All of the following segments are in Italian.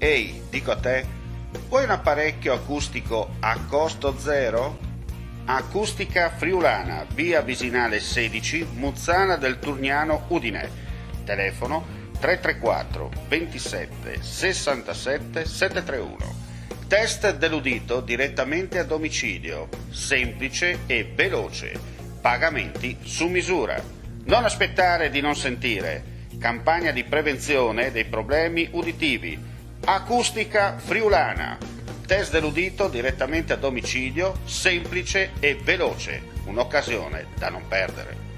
Ehi, dico a te, vuoi un apparecchio acustico a costo zero? Acustica Friulana, via Visinale 16, Muzzana del Turniano, Udine. Telefono 334 27 67 731. Test dell'udito direttamente a domicilio, semplice e veloce. Pagamenti su misura. Non aspettare di non sentire. Campagna di prevenzione dei problemi uditivi. Acustica Friulana. Test dell'udito direttamente a domicilio, semplice e veloce. Un'occasione da non perdere.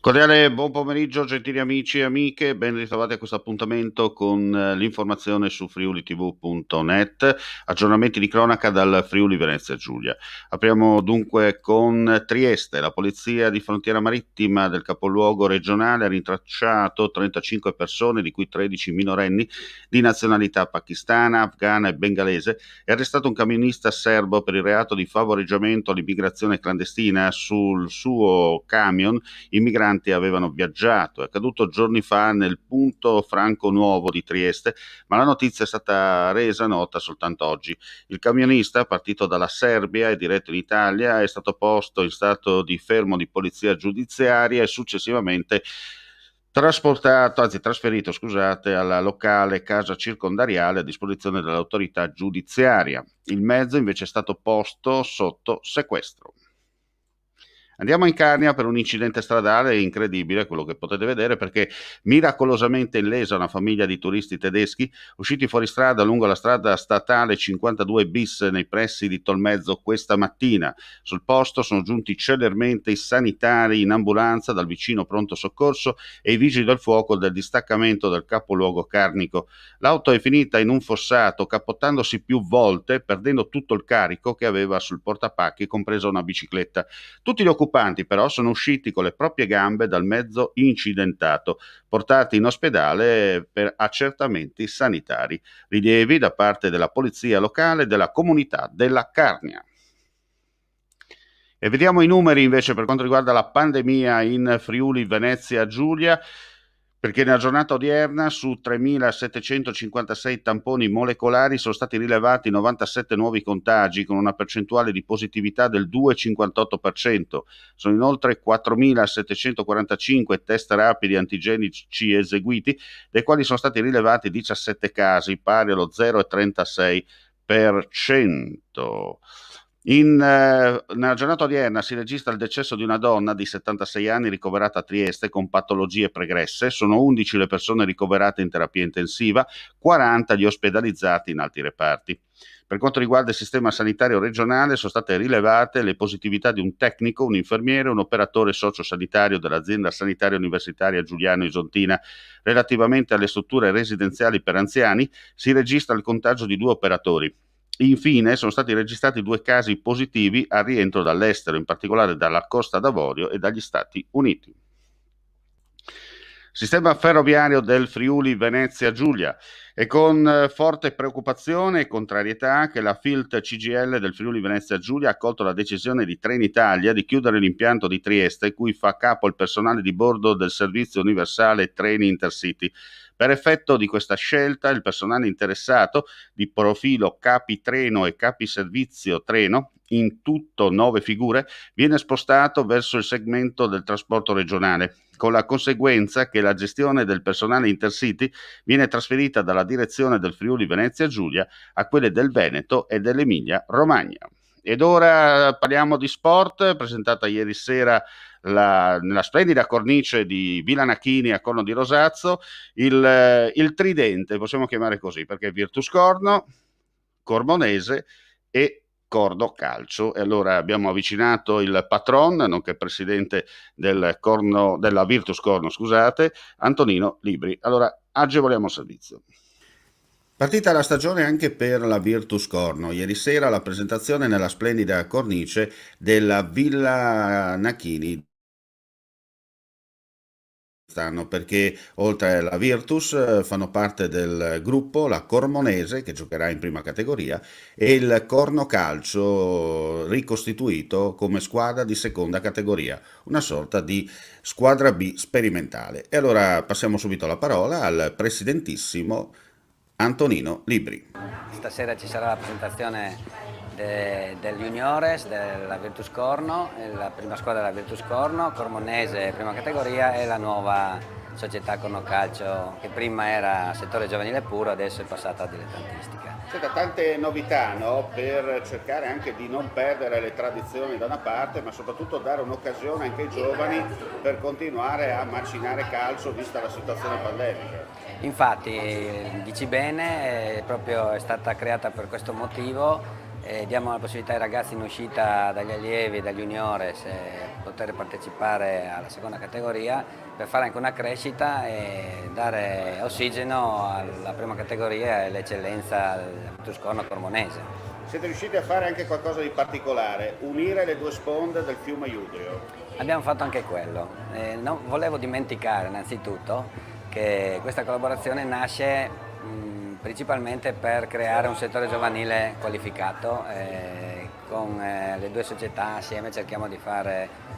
Cordiale buon pomeriggio gentili amici e amiche, ben ritrovati a questo appuntamento con l'informazione su friulitv.net, aggiornamenti di cronaca dal Friuli Venezia Giulia. Apriamo dunque con Trieste. La polizia di frontiera marittima del capoluogo regionale ha rintracciato 35 persone, di cui 13 minorenni, di nazionalità pakistana, afghana e bengalese, e arrestato un camionista serbo per il reato di favoreggiamento all'immigrazione clandestina. Sul suo camion i migranti avevano viaggiato. È accaduto giorni fa nel punto Franco Nuovo di Trieste, ma la notizia è stata resa nota soltanto oggi. Il camionista, partito dalla Serbia e diretto in Italia, è stato posto in stato di fermo di polizia giudiziaria e successivamente trasferito, alla locale casa circondariale a disposizione dell'autorità giudiziaria. Il mezzo invece è stato posto sotto sequestro. Andiamo in Carnia per un incidente stradale incredibile, quello che potete vedere, perché miracolosamente illesa una famiglia di turisti tedeschi usciti fuori strada lungo la strada statale 52 bis nei pressi di Tolmezzo questa mattina. Sul posto sono giunti celermente i sanitari in ambulanza dal vicino pronto soccorso e i vigili del fuoco del distaccamento del capoluogo carnico. L'auto è finita in un fossato, cappottandosi più volte, perdendo tutto il carico che aveva sul portapacchi, compresa una bicicletta. Tutti gli occupanti però sono usciti con le proprie gambe dal mezzo incidentato, portati in ospedale per accertamenti sanitari. Rilievi da parte della polizia locale e della comunità della Carnia. E vediamo i numeri invece per quanto riguarda la pandemia in Friuli Venezia Giulia, perché nella giornata odierna su 3.756 tamponi molecolari sono stati rilevati 97 nuovi contagi con una percentuale di positività del 2,58%. Sono inoltre 4.745 test rapidi antigenici eseguiti, dai quali sono stati rilevati 17 casi, pari allo 0,36%. Nella giornata odierna si registra il decesso di una donna di 76 anni ricoverata a Trieste con patologie pregresse. Sono 11 le persone ricoverate in terapia intensiva, 40 gli ospedalizzati in altri reparti. Per quanto riguarda il sistema sanitario regionale, sono state rilevate le positività di un tecnico, un infermiere e un operatore sociosanitario dell'azienda sanitaria universitaria Giuliano Isontina. Relativamente alle strutture residenziali per anziani, si registra il contagio di 2 operatori. Infine sono stati registrati 2 casi positivi al rientro dall'estero, in particolare dalla Costa d'Avorio e dagli Stati Uniti. Sistema ferroviario del Friuli Venezia Giulia. È con forte preoccupazione e contrarietà che la Filt CGL del Friuli Venezia Giulia ha accolto la decisione di Trenitalia di chiudere l'impianto di Trieste, cui fa capo il personale di bordo del servizio universale treni Intercity. Per effetto di questa scelta, il personale interessato di profilo capi treno e capi servizio treno, in tutto 9 figure, viene spostato verso il segmento del trasporto regionale, con la conseguenza che la gestione del personale Intercity viene trasferita dalla direzione del Friuli Venezia Giulia a quelle del Veneto e dell'Emilia Romagna. Ed ora parliamo di sport, presentata ieri sera nella splendida cornice di Villa Nachini a Corno di Rosazzo, il tridente, possiamo chiamare così, perché Virtus Corno, Cormonese e Cordo Calcio. E allora abbiamo avvicinato il patron, nonché presidente della Virtus Corno, scusate, Antonino Libri. Allora, agevoliamo il servizio. Partita la stagione anche per la Virtus Corno. Ieri sera la presentazione nella splendida cornice della Villa Nachini quest'anno perché oltre alla Virtus fanno parte del gruppo la Cormonese che giocherà in prima categoria e il Corno Calcio ricostituito come squadra di seconda categoria, una sorta di squadra B sperimentale. E allora passiamo subito la parola al presidentissimo Antonino Libri. Stasera ci sarà la presentazione degli juniores della Virtus Corno, la prima squadra della Virtus Corno, Cormonese prima categoria e la nuova società Corno Calcio che prima era settore giovanile puro, adesso è passata a dilettantistica. Senta, tante novità, no? Per cercare anche di non perdere le tradizioni da una parte, ma soprattutto dare un'occasione anche ai giovani per continuare a macinare calcio vista la situazione pandemica. Infatti, dici bene, è stata creata per questo motivo. Diamo la possibilità ai ragazzi in uscita dagli allievi e dagli juniores poter partecipare alla seconda categoria per fare anche una crescita e dare ossigeno alla prima categoria e l'eccellenza del Virtus Corno Cormonese. Siete riusciti a fare anche qualcosa di particolare, unire le due sponde del fiume Iudrio. Abbiamo fatto anche quello. Non volevo dimenticare innanzitutto che questa collaborazione nasce principalmente per creare un settore giovanile qualificato. Con le due società assieme cerchiamo di fare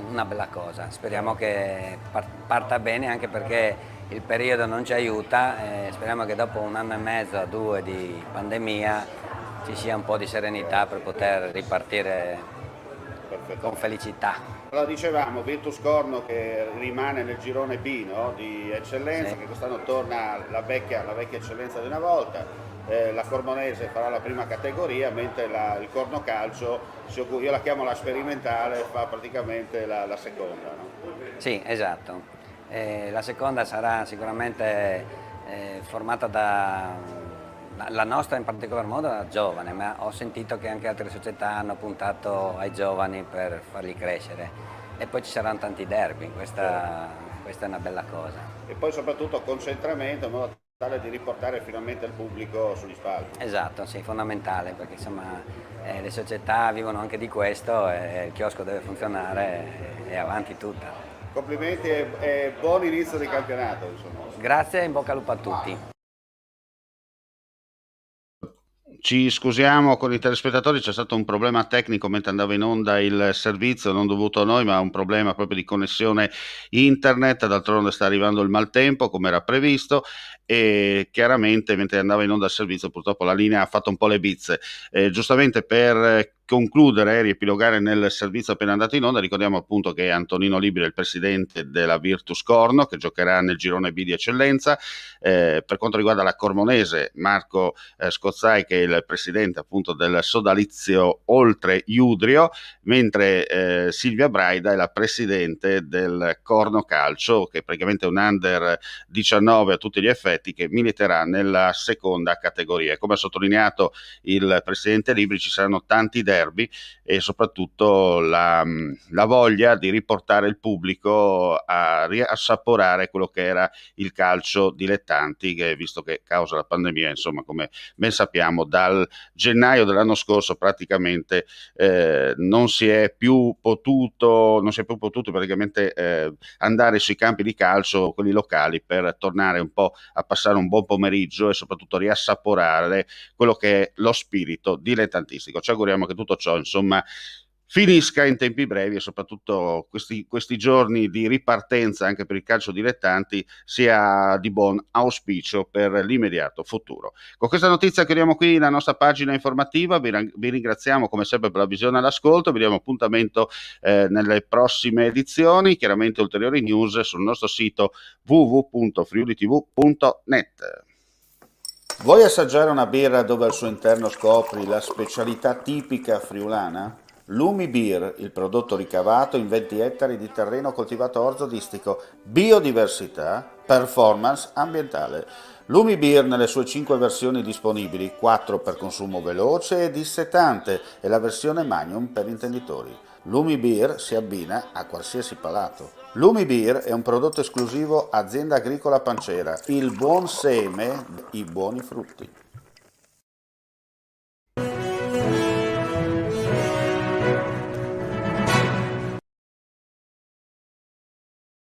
una bella cosa. Speriamo che parta bene anche perché il periodo non ci aiuta. Speriamo che dopo un anno e mezzo, due di pandemia ci sia un po' di serenità per poter ripartire con felicità. Allora dicevamo, Virtus Corno che rimane nel girone B, no? Di eccellenza, Sì. che quest'anno torna alla vecchia eccellenza di una volta, la Cormonese farà la prima categoria, mentre il Corno Calcio, io la chiamo la sperimentale, fa praticamente la seconda. No? Sì, esatto. La seconda sarà sicuramente formata la nostra in particolar modo da giovane, ma ho sentito che anche altre società hanno puntato ai giovani per farli crescere e poi ci saranno tanti derby, questa è una bella cosa. E poi soprattutto concentramento in modo tale di riportare finalmente il pubblico sugli spalti. Esatto, sì, fondamentale perché insomma le società vivono anche di questo e il chiosco deve funzionare e avanti tutta. Complimenti e buon inizio di campionato. Insomma. Grazie e in bocca al lupo a tutti. Ci scusiamo con i telespettatori, c'è stato un problema tecnico mentre andava in onda il servizio, non dovuto a noi, ma un problema proprio di connessione internet. D'altronde sta arrivando il maltempo come era previsto e chiaramente mentre andava in onda il servizio purtroppo la linea ha fatto un po' le bizze. Giustamente per concludere e riepilogare nel servizio appena andato in onda, ricordiamo appunto che Antonino Libri è il presidente della Virtus Corno che giocherà nel girone B di eccellenza. Per quanto riguarda la Cormonese, Marco Scozzai che è il presidente appunto del sodalizio Oltre Iudrio, mentre Silvia Braida è la presidente del Corno Calcio, che è praticamente un under 19 a tutti gli effetti, che militerà nella seconda categoria. Come ha sottolineato il presidente Libri, ci saranno tanti derby e soprattutto la voglia di riportare il pubblico a riassaporare quello che era il calcio dilettanti, che visto che causa la pandemia, insomma, come ben sappiamo, dal gennaio dell'anno scorso praticamente non si è più potuto praticamente andare sui campi di calcio, quelli locali, per tornare un po' a passare un buon pomeriggio e soprattutto riassaporare quello che è lo spirito dilettantistico. Ci auguriamo che tutto ciò, insomma, finisca in tempi brevi e soprattutto questi giorni di ripartenza anche per il calcio dilettanti sia di buon auspicio per l'immediato futuro. Con questa notizia chiudiamo qui la nostra pagina informativa, vi ringraziamo come sempre per la visione e l'ascolto, vi diamo appuntamento nelle prossime edizioni, chiaramente ulteriori news sul nostro sito www.friulitv.net. Vuoi assaggiare una birra dove al suo interno scopri la specialità tipica friulana? Lumi Beer, il prodotto ricavato in 20 ettari di terreno coltivato orzodistico, biodiversità, performance ambientale. Lumi Beer nelle sue 5 versioni disponibili, 4 per consumo veloce e dissetante e la versione Magnum per intenditori. Lumi Beer si abbina a qualsiasi palato. Lumi Beer è un prodotto esclusivo Azienda Agricola Pancera, il buon seme, i buoni frutti.